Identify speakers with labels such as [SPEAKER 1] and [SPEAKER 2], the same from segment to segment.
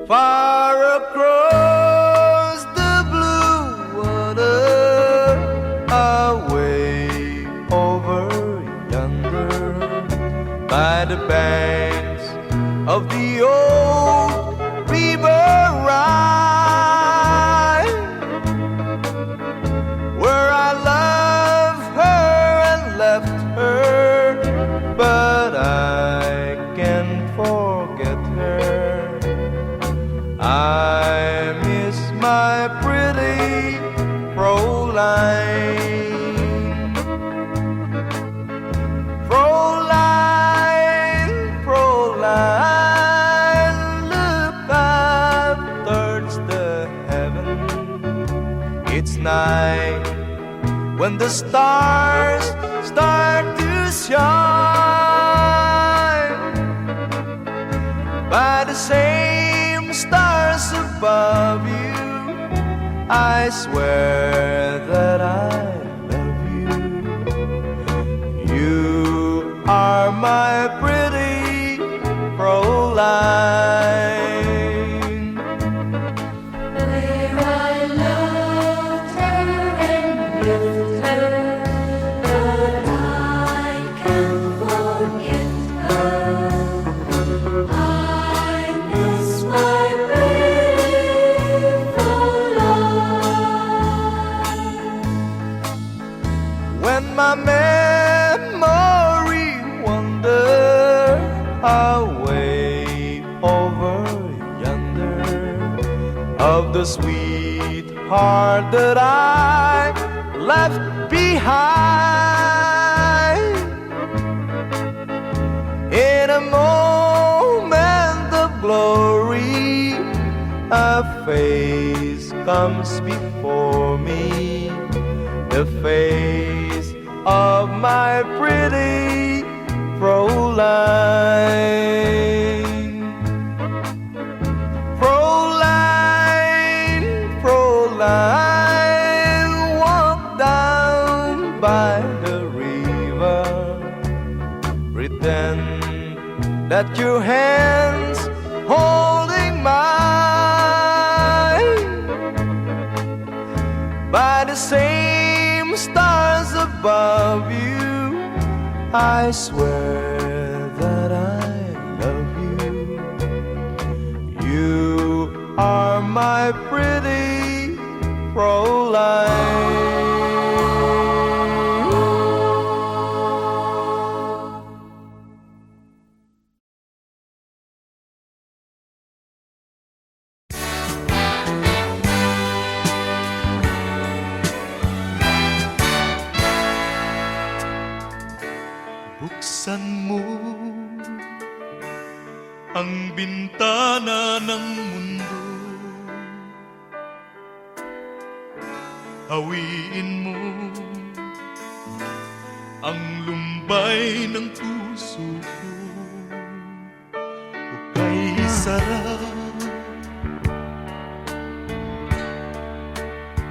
[SPEAKER 1] far across the blue water, away over yonder, by the banks of the old river Rhine, where I loved her and left her, but I can't forget her. I miss my pretty Fräulein. Fräulein, Fräulein, look up towards the heaven. It's night when the stars start to shine. By the same stars above you, I swear that I love you. You are my pretty Fräulein.
[SPEAKER 2] Where I loved her and left her, but I can't forget her. I miss my pretty Fräulein.
[SPEAKER 1] When my memory wanders away over yonder, of the sweetheart that I left behind, in a moment of glory, a face comes before me, the face of my pretty Fräulein. Fräulein, Fräulein, walk down by the river, pretend that your hands holding mine. By the same stars above you, I swear that I love you. You are my pretty Fräulein.
[SPEAKER 3] Buksan mo ang bintana ng mundo, hawiin mo ang lumbay ng puso ko. Hukay sarap,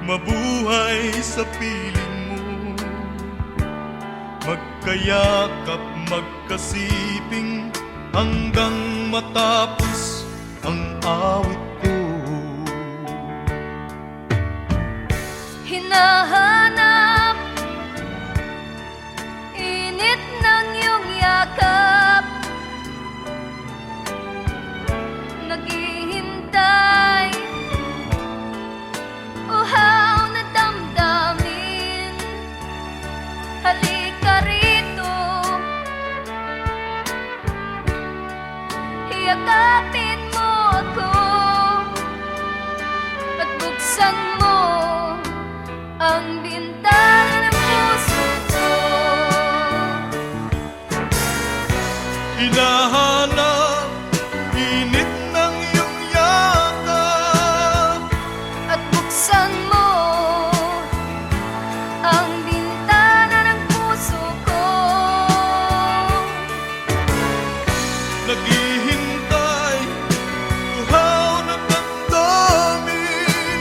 [SPEAKER 3] mabuhay sa piling mo, magkayakap, magkasiping hanggang matapos ang awit ko.
[SPEAKER 2] Hinahanap init ng iyong yakap, naghihintay uhaw na damdamin. Halika rito, yakapin mo ako at buksan mo ang bintana ng puso ko.
[SPEAKER 3] Hinahanap init ng iyong yakap
[SPEAKER 2] At buksan mo ang bintana ng puso ko.
[SPEAKER 3] naghihintay, uhaw na damdamin.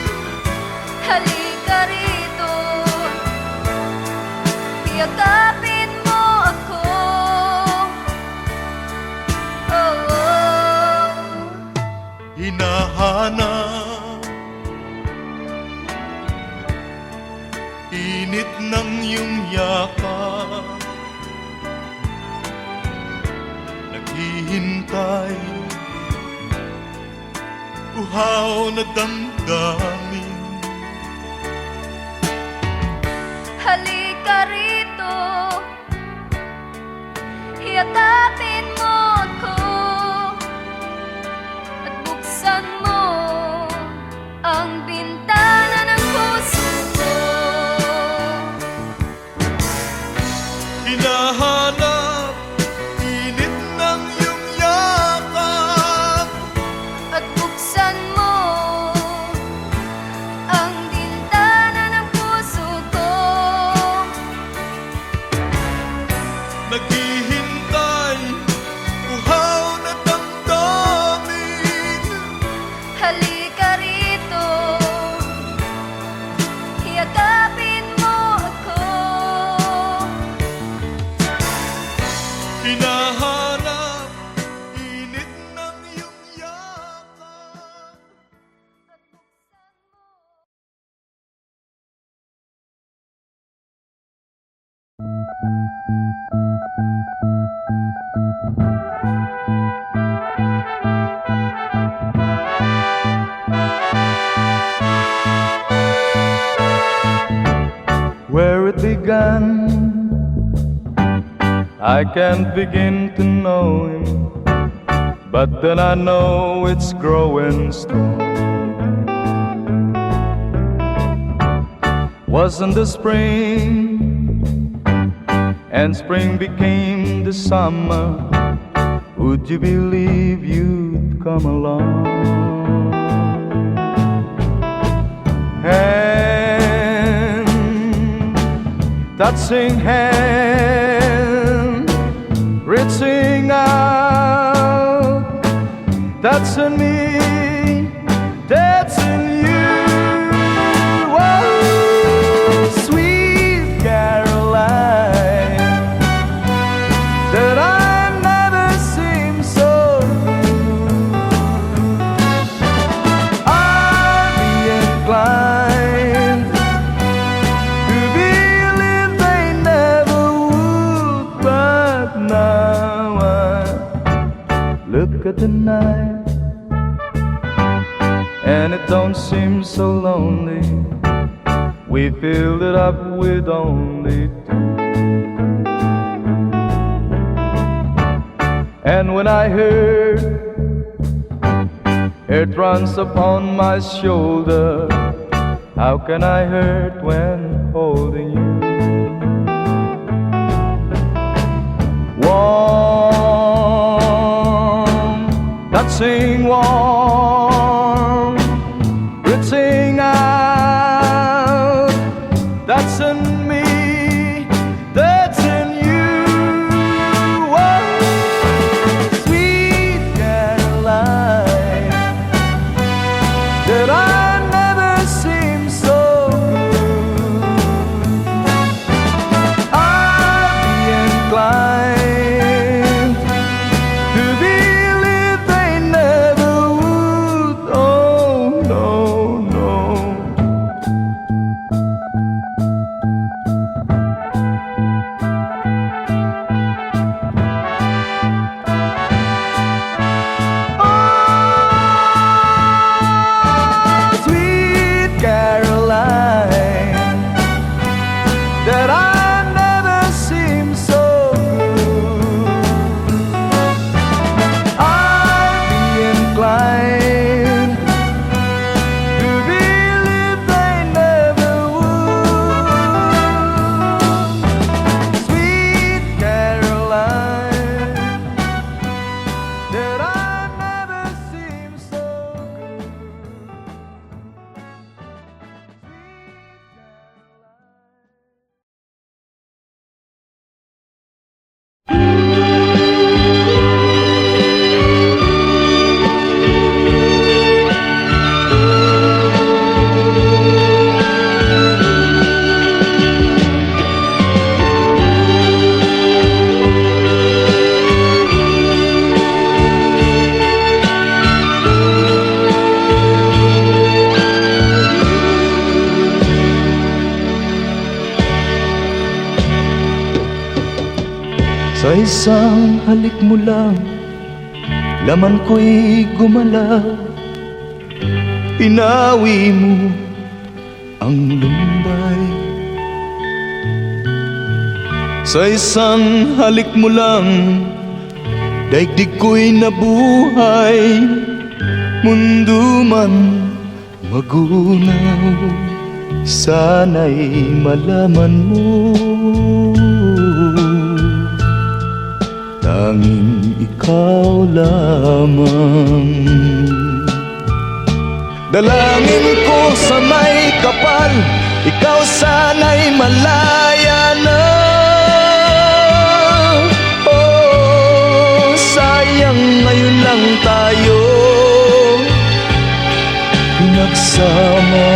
[SPEAKER 2] Halika rito, yakapin mo ako. Oh, oh.
[SPEAKER 3] Hinahanap hinahanap. Init ng iyong yakap, naghihintay, uhaw na damdamin.
[SPEAKER 2] Halika rito, yakapin mo ako at buksan mo ang bintana ng puso ko.
[SPEAKER 3] Hinahanap, init ng iyong yakap,
[SPEAKER 2] At buksan mo ang bintana ng puso ko.
[SPEAKER 3] naghihintay, uhaw na damdamin.
[SPEAKER 2] Halika rito, yakapin mo ako.
[SPEAKER 3] Hinahanap, init ng iyong yakap.
[SPEAKER 1] Where it began, I can't begin to know him, but then I know it's growing strong. Wasn't the spring, and spring became the summer, would you believe you'd come along? Hand, touching hand, reaching out, touching me, touching you. Oh, sweet Caroline, that I never seem so good. I'd be inclined to believe they never would, but now I look at the night and it don't seem so lonely. We filled it up with only two. And when I heard it runs upon my shoulder, how can I hurt when holding you? Warm, touching warm, reaching out, touching me, touching you. Oh, sweet Caroline, that I never seem so good. I'd be inclined to believe they never would. Sa isang halik mo lang, laman ko'y gumalaw. Pinawi mo ang lumbay. Sa isang halik mo lang, daigdig ko'y nabuhay. Mundo man magunaw, sana'y malaman mo, tanging ikaw lamang. Dalangin ko sa may kapal, ikaw sana'y malaya na. Oh, sayang ngayon lang tayo pinagsama.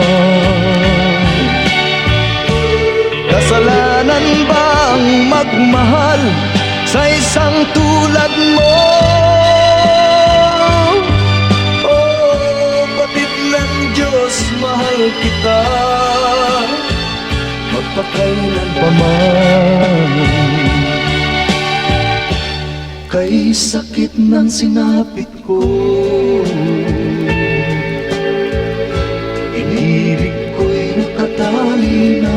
[SPEAKER 1] Kasalanan ba ang magmahal sa isang tulad mo? Oh, batid ng Diyos, mahal kita magpakailan pa man. Kay sakit ng sinapit ko, inibig ko'y nakatali na.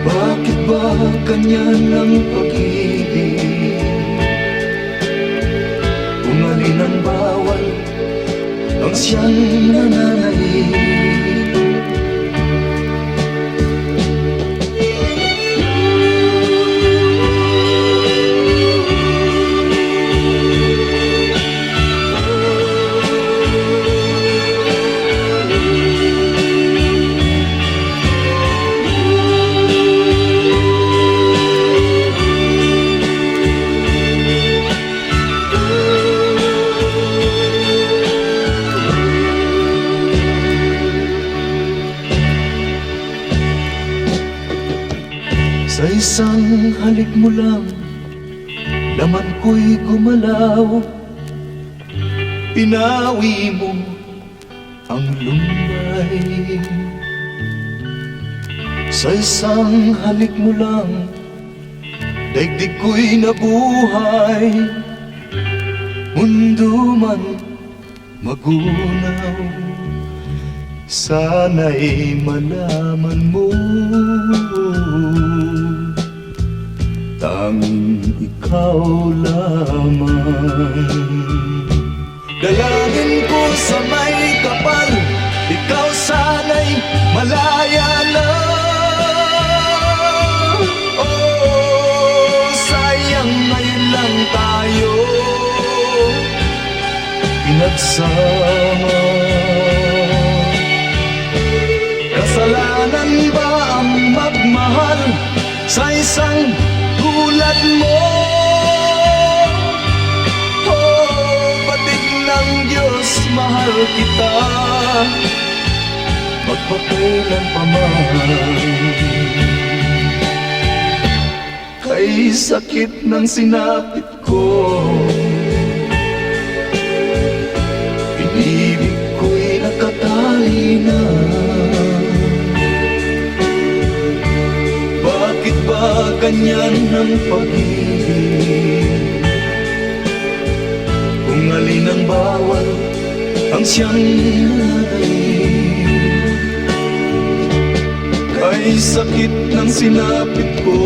[SPEAKER 1] Bakit ba ganyan ang pag-ibig? Kung alin ang bawal, ang siyang nananaig. Sa isang halik mo lang, laman ko'y gumalaw. Pinawi mo ang lumbay. Sa isang halik mo lang, daigdig ko'y nabuhay. Mundo man magunaw, sana'y malaman mo, tanging ikaw lamang. Dalangin ko sa may kapal, ikaw sana'y malaya na. Oh, sayang ngayon lang tayo pinagsama. Kasalanan ba ang magmahal sa isang tulad mo? Oh, batid ng Diyos, mahal kita magpakailan pa man. Kay sakit ng sinapit ko, inibig ko'y nakatali na. Bakit ba ganyan ang pag-ibig? Kung alin ang bawal, ang siyang nananaig. Kay sakit ng sinapit ko,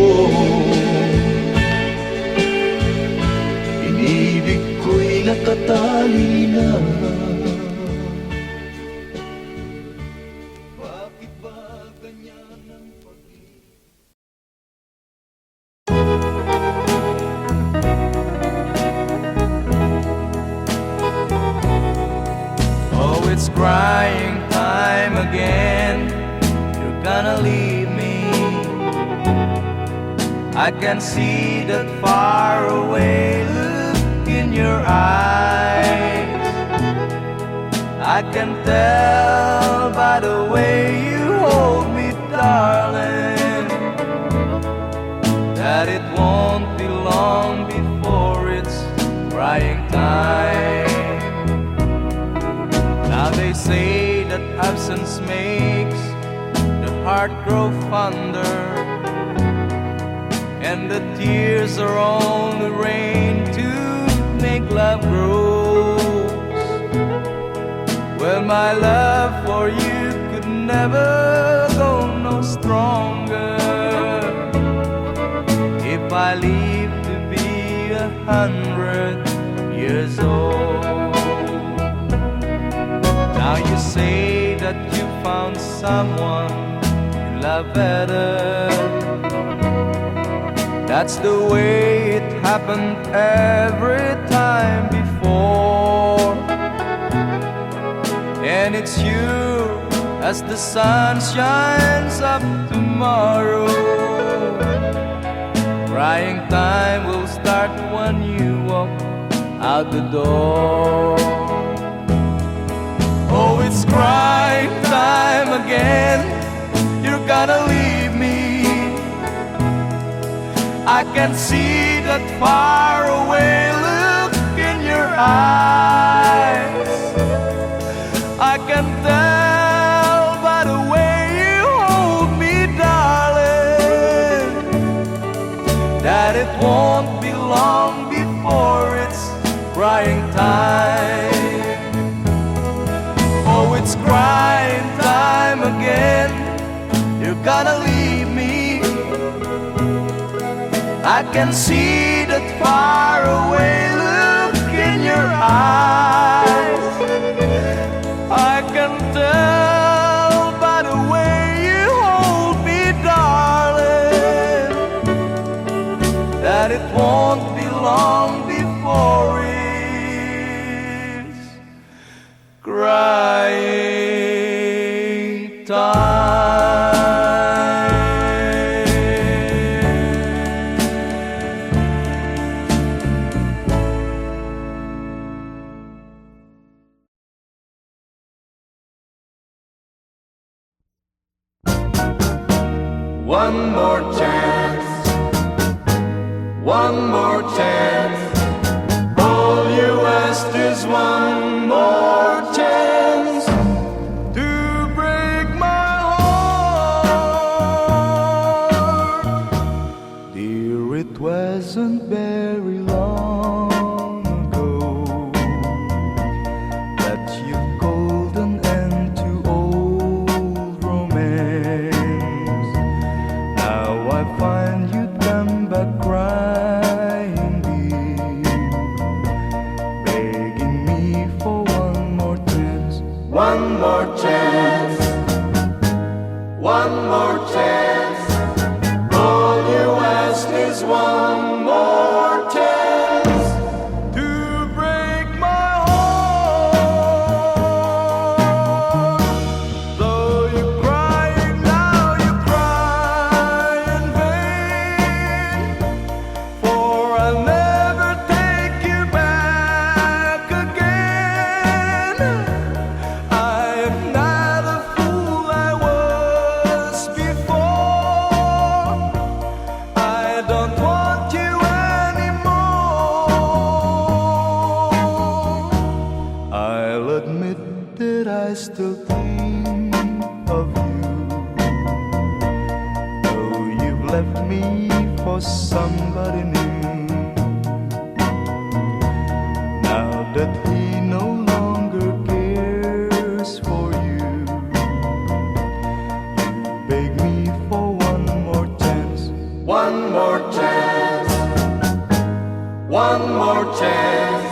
[SPEAKER 1] inibig ko'y nakatali na. Bakit ba ganyan ang pag-ibig?
[SPEAKER 4] Oh, it's crying time again. You're gonna leave me. I can see that far away look in your eyes. I can tell by the way you hold me, darling, that it won't be long before it's crying time. Now they say that absence makes the heart grow fonder, and the tears are only rain to make love grows. Well, my love for you could never go no stronger if I live to be 100 years old. Now you say that you found someone you love better. That's the way it happened every time before. And it's you as the sun shines up tomorrow. Crying time will start when you walk out the door. Oh, it's crying time again. You're gonna leave me. I can see that faraway look in your eyes. I can tell by the way you hold me, darling, that it won't be long before it's crying time. Oh, it's crying time again. You're gonna leave me. I can see that faraway look in your eyes. I can tell by the way you hold me, darling, that it won't be long before it's crying time.
[SPEAKER 1] One more chance, one more chance. All you asked is one more chance to break my heart. Dear, it wasn't very long ago that you called an end to old romance. Now I find you'd come back crying deep, begging me for one more chance. One more chance, one more chance. All you ask is one more chance to break my heart. Though you're crying now, you cry in vain, for I'll never take you back again. I am not the fool I was before. I don't want you anymore. I'll admit that I still think of you, though you've left me for somebody new. Now that he no longer cares for you, you beg me for one more chance. One more chance, one more chance.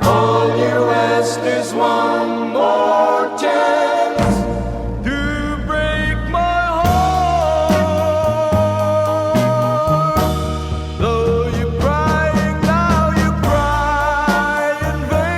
[SPEAKER 1] All you ask is one more chance to break my heart. Though you're crying now, you cry in vain.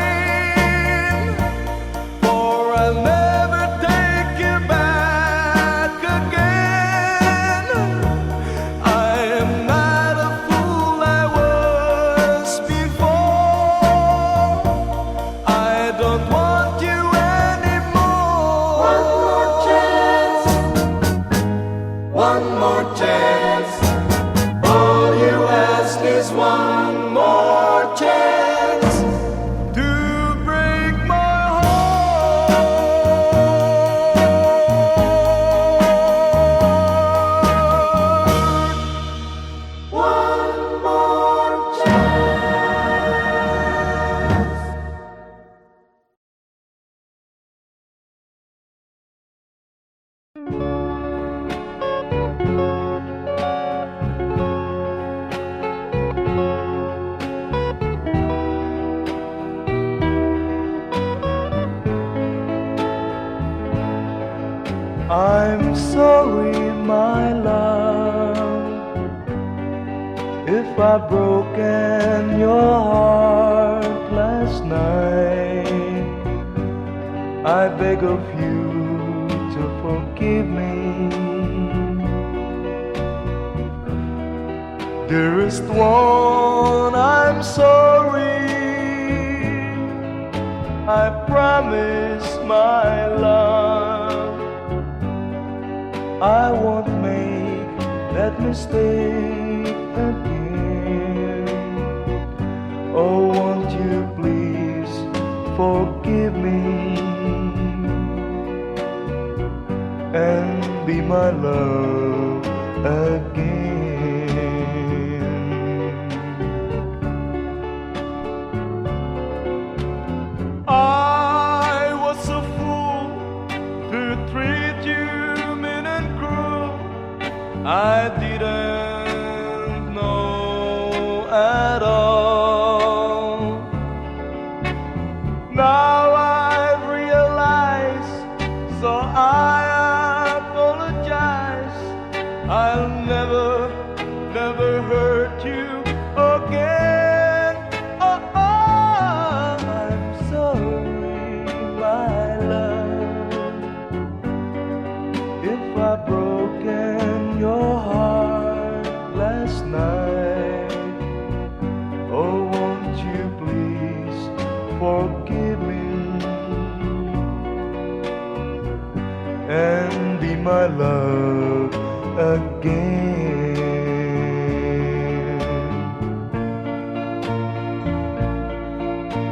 [SPEAKER 1] I'm sorry, my love, if I've broken your heart last night. I beg of you to forgive me. Dearest one, I'm sorry. I promise, my love, I won't make that mistake again. Oh, won't you please forgive me and be my love again. I was a fool to treat you mean and cruel. I didn't know at all. Now I've realized, so I apologize. I'll never, never hurt you again. Oh, I'm sorry, my love, if I've broken your heart last night. Oh, won't you please forgive me and be my love again.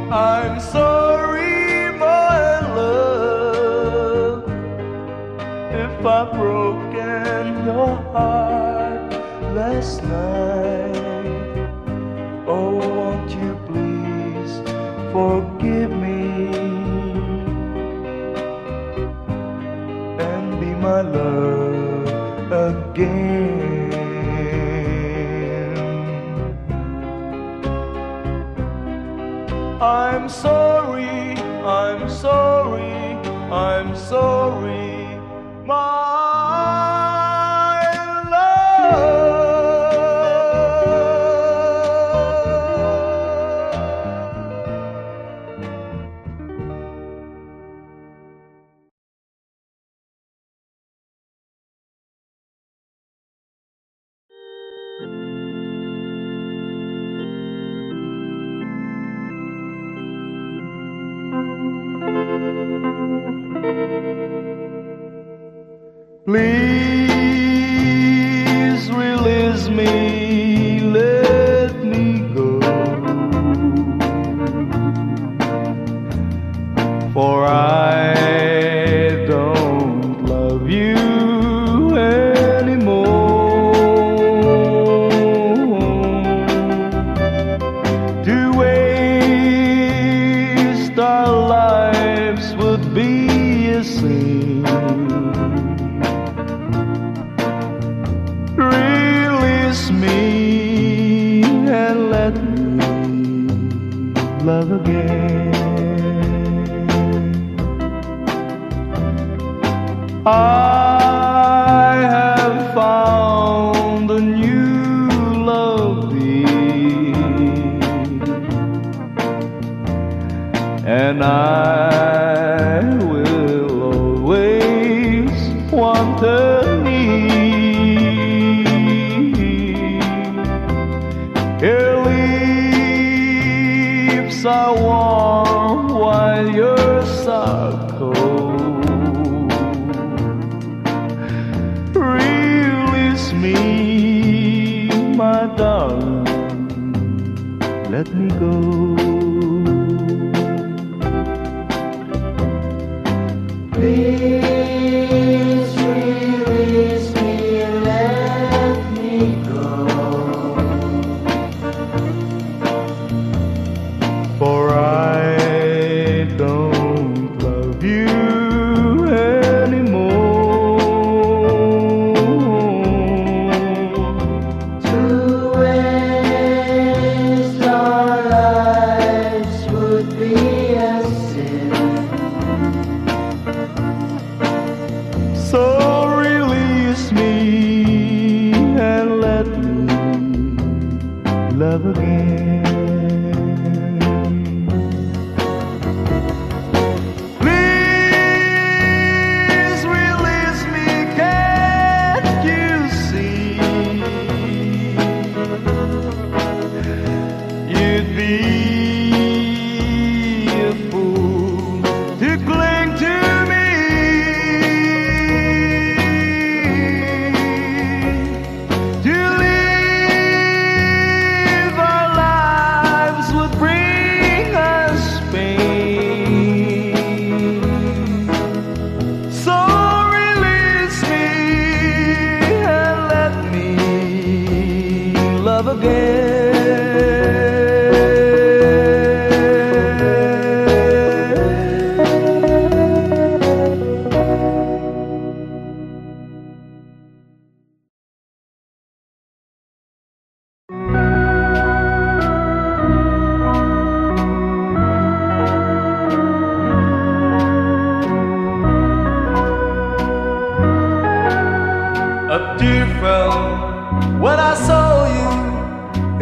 [SPEAKER 1] I'm sorry, my love, if I've broken your heart last night. Oh, won't you please forgive me and be my love again. I'm sorry, I'm sorry, I'm sorry, my love. Please release me, let me go, for I don't love you anymore. To waste our lives would be a sin. Release me and let me love again. I have found a new love, dear, and I will always want her near. Your lips are warm while yours are cold. Release me, my darling, let me go.
[SPEAKER 5] Please release me, let me go.
[SPEAKER 1] For I don't love you anymore.
[SPEAKER 5] To waste our lives would be a sin.
[SPEAKER 1] So release me and let me love again. Please release me, can't you see? You'd be a fool to cling to me. To live our lives would bring us pain. So release me and let me love again. A tear fell when I saw you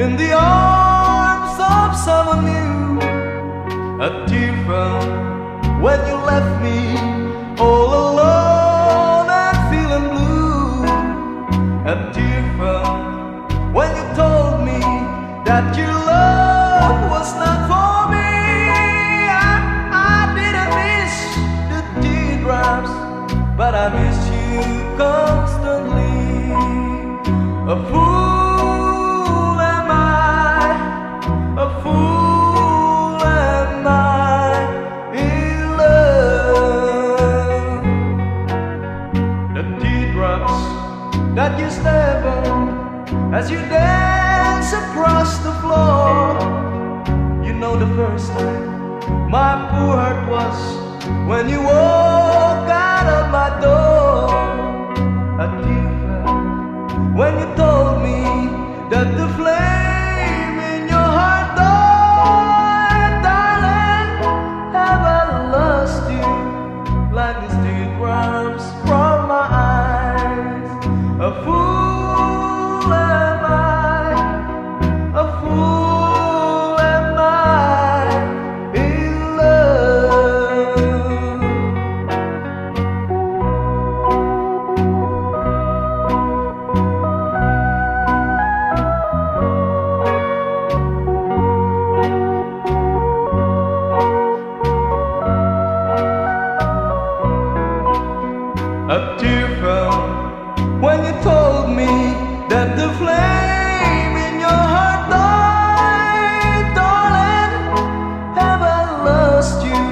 [SPEAKER 1] in the arms of someone new. A tear fell when you left me all alone and feeling blue. A tear fell when you told me that your love was not for me. I didn't miss the teardrops, but I miss you constantly. A fool am I, a fool am I in love. The teardrops that you step on as you dance across the floor. You know the first time my poor heart was when you walk out of my door. A tear fell when you told me that the flame in your heart died. Darling, have I lost you like these teardrops from my eyes? A fool am I, a fool am I in love. A tear fell when you told me that the flame in your heart died. Darling, have I lost you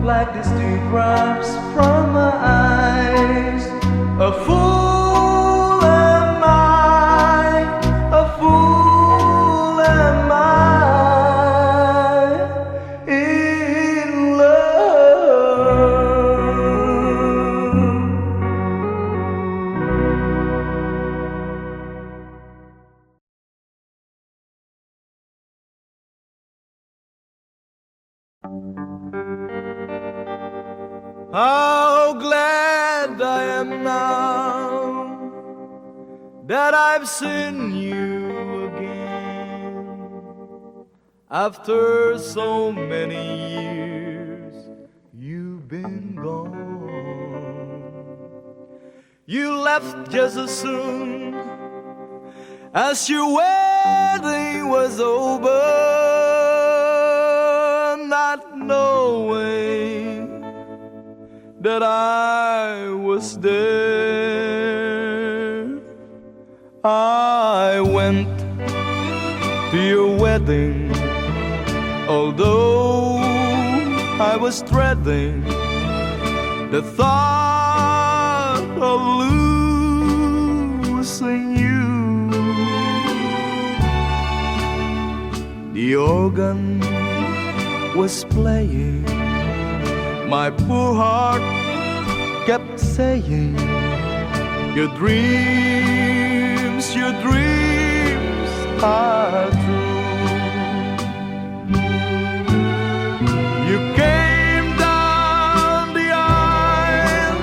[SPEAKER 1] like these teardrops from my eyes? A fool am I, a fool am I in love. How glad I am now that I've seen you again. After so many years, you've been gone. You left just as soon as your wedding was over, not knowing that I was there. I went to your wedding, although I was dreading the thought of losing you. The organ was playing, my poor heart kept saying, your dreams are true. You came down the aisle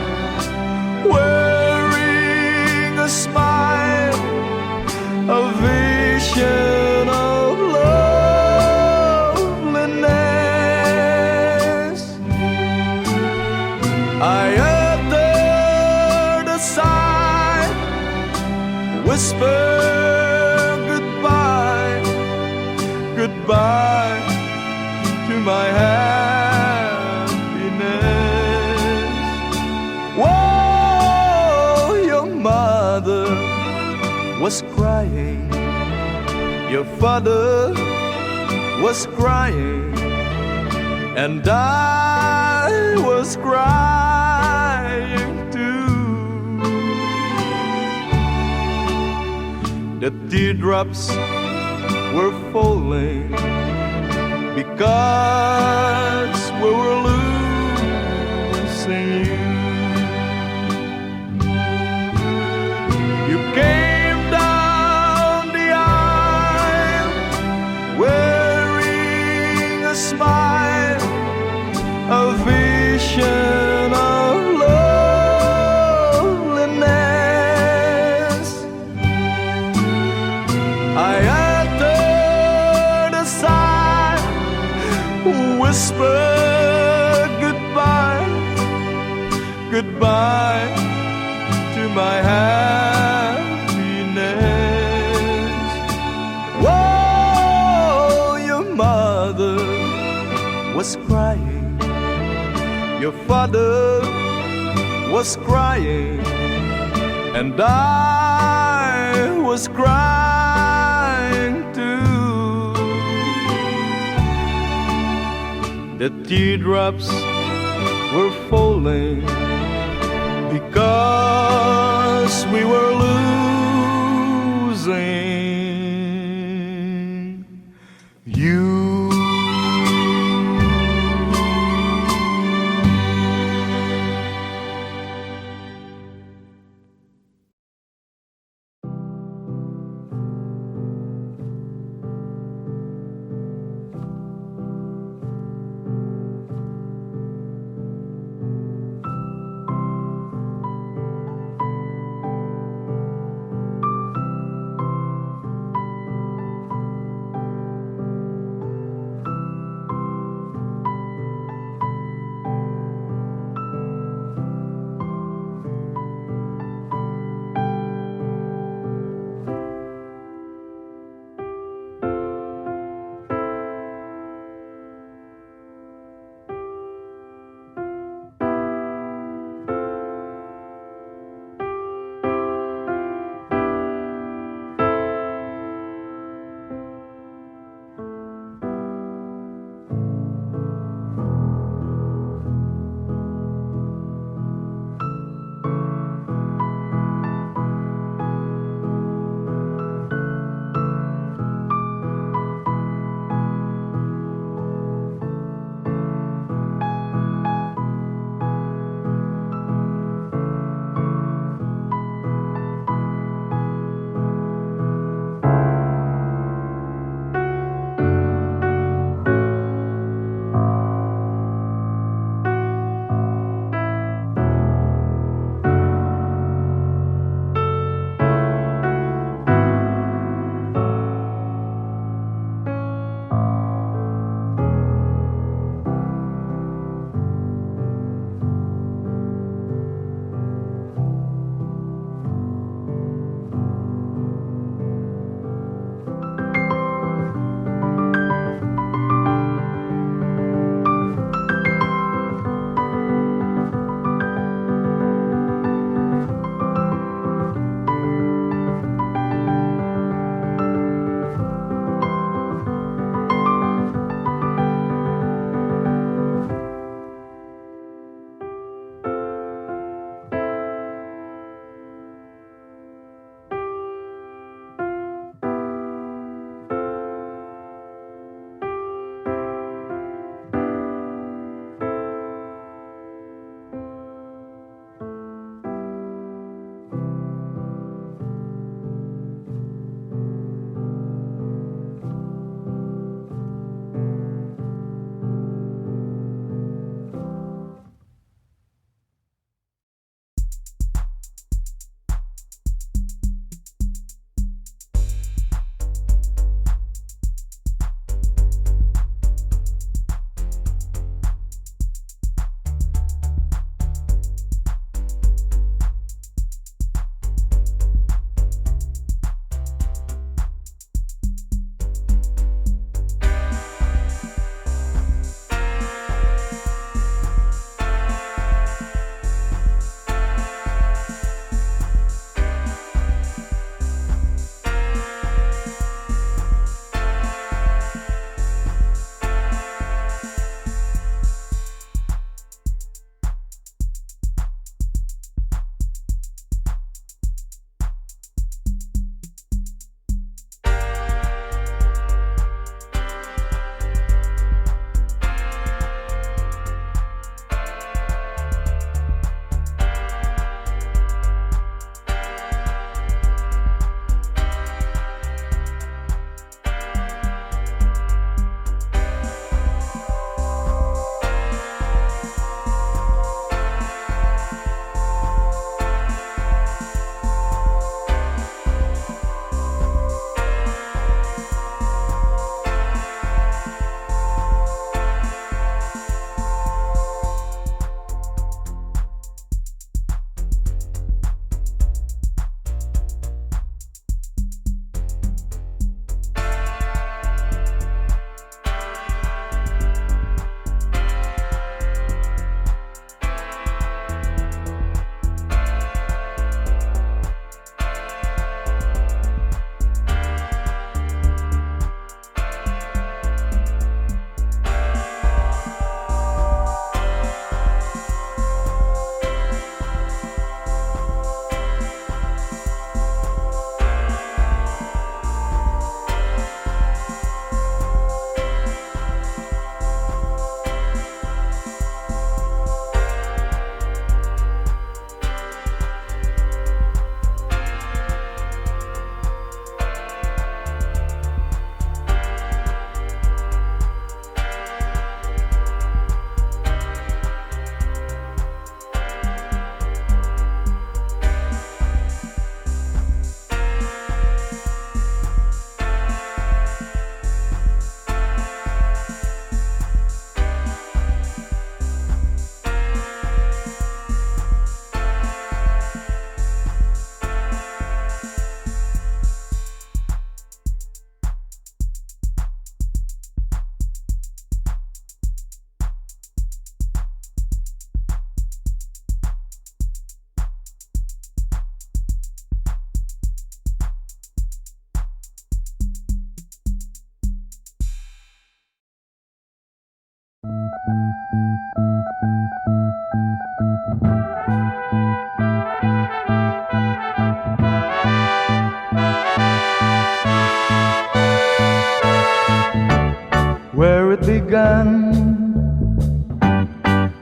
[SPEAKER 4] whisper goodbye, goodbye to my happiness. Whoa, your mother was crying, your father was crying, and I was crying too. The teardrops were falling because we were losing you. You came down the aisle wearing a smile, a vision of loneliness. I uttered a sigh, whispered goodbye, goodbye to my happiness. Whoa, your mother was crying, your father was crying, and I was crying too. The teardrops were falling because we were losing you.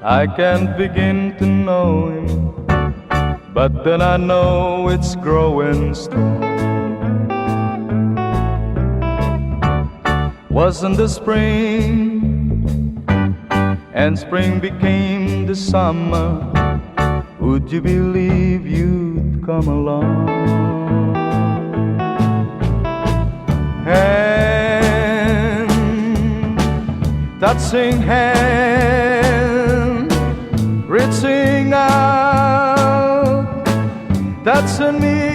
[SPEAKER 1] I can't begin to know him, but then I know it's growing strong. Wasn't the spring, and spring became the summer, would you believe you'd come along? Hand, touching hand, reaching out, touching me